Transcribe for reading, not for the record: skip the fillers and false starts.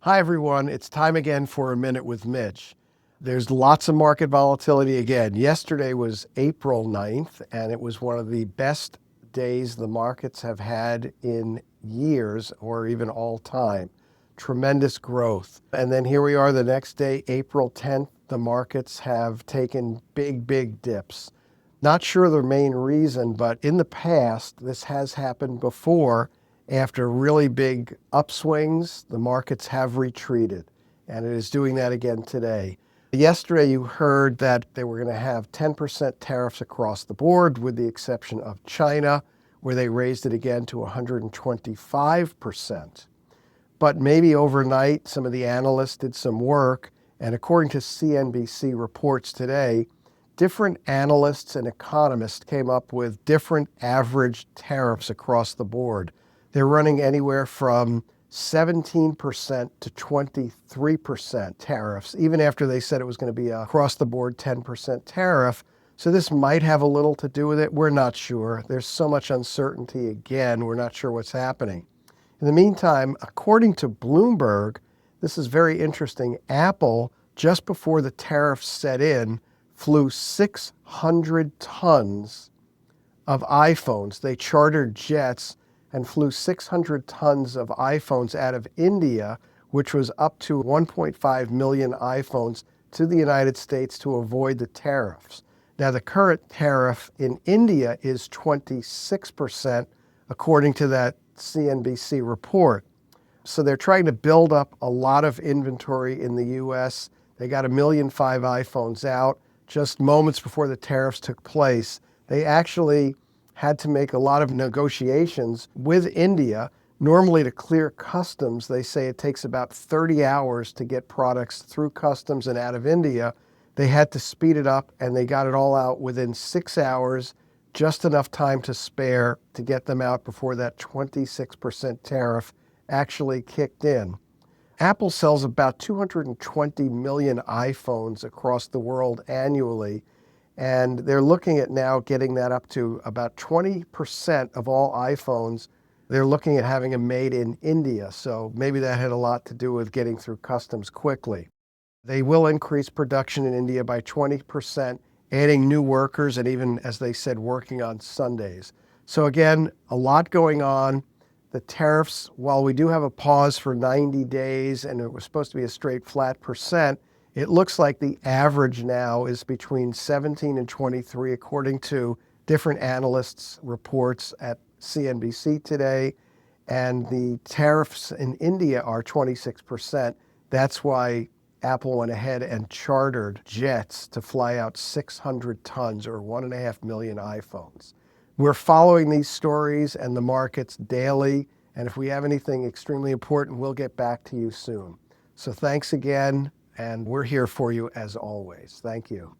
Hi, everyone. It's time again for a Minute with Mitch. There's lots of market volatility again. Yesterday was April 9th, and it was one of the best days the markets have had in years or even all time. Tremendous growth. And then here we are the next day, April 10th. The markets have taken big dips. Not sure the main reason, but in the past, this has happened before. After really big upswings, the markets have retreated, and it is doing that again today. Yesterday, you heard that they were going to have 10% tariffs across the board, with the exception of China, where they raised it again to 125%. But maybe overnight, some of the analysts did some work, and according to CNBC reports today, different analysts and economists came up with different average tariffs across the board. They're running anywhere from 17% to 23% tariffs, even after they said it was going to be a across-the-board 10% tariff. So this might have a little to do with it. We're not sure. There's so much uncertainty again. We're not sure what's happening. In the meantime, according to Bloomberg, this is very interesting. Apple, just before the tariffs set in, flew 600 tons of iPhones. They chartered jets and flew 600 tons of iPhones out of India, which was up to 1.5 million iPhones, to the United States to avoid the tariffs. Now, the current tariff in India is 26%, according to that CNBC report. So they're trying to build up a lot of inventory in the U.S. They got 1.5 million iPhones out just moments before the tariffs took place. They actually had to make a lot of negotiations with India. Normally, to clear customs, they say it takes about 30 hours to get products through customs and out of India. They had to speed it up, and they got it all out within 6 hours, just enough time to spare to get them out before that 26% tariff actually kicked in. Apple sells about 220 million iPhones across the world annually, and they're looking at now getting that up to about 20% of all iPhones. They're looking at having them made in India, so maybe that had a lot to do with getting through customs quickly. They will increase production in India by 20%, adding new workers, and even, as they said, working on Sundays. So again, a lot going on. The tariffs, while we do have a pause for 90 days, and it was supposed to be a straight flat percent, it looks like the average now is between 17 and 23, according to different analysts' reports at CNBC today. And the tariffs in India are 26%. That's why Apple went ahead and chartered jets to fly out 600 tons or 1.5 million iPhones. We're following these stories and the markets daily. And if we have anything extremely important, we'll get back to you soon. So thanks again. And we're here for you as always. Thank you.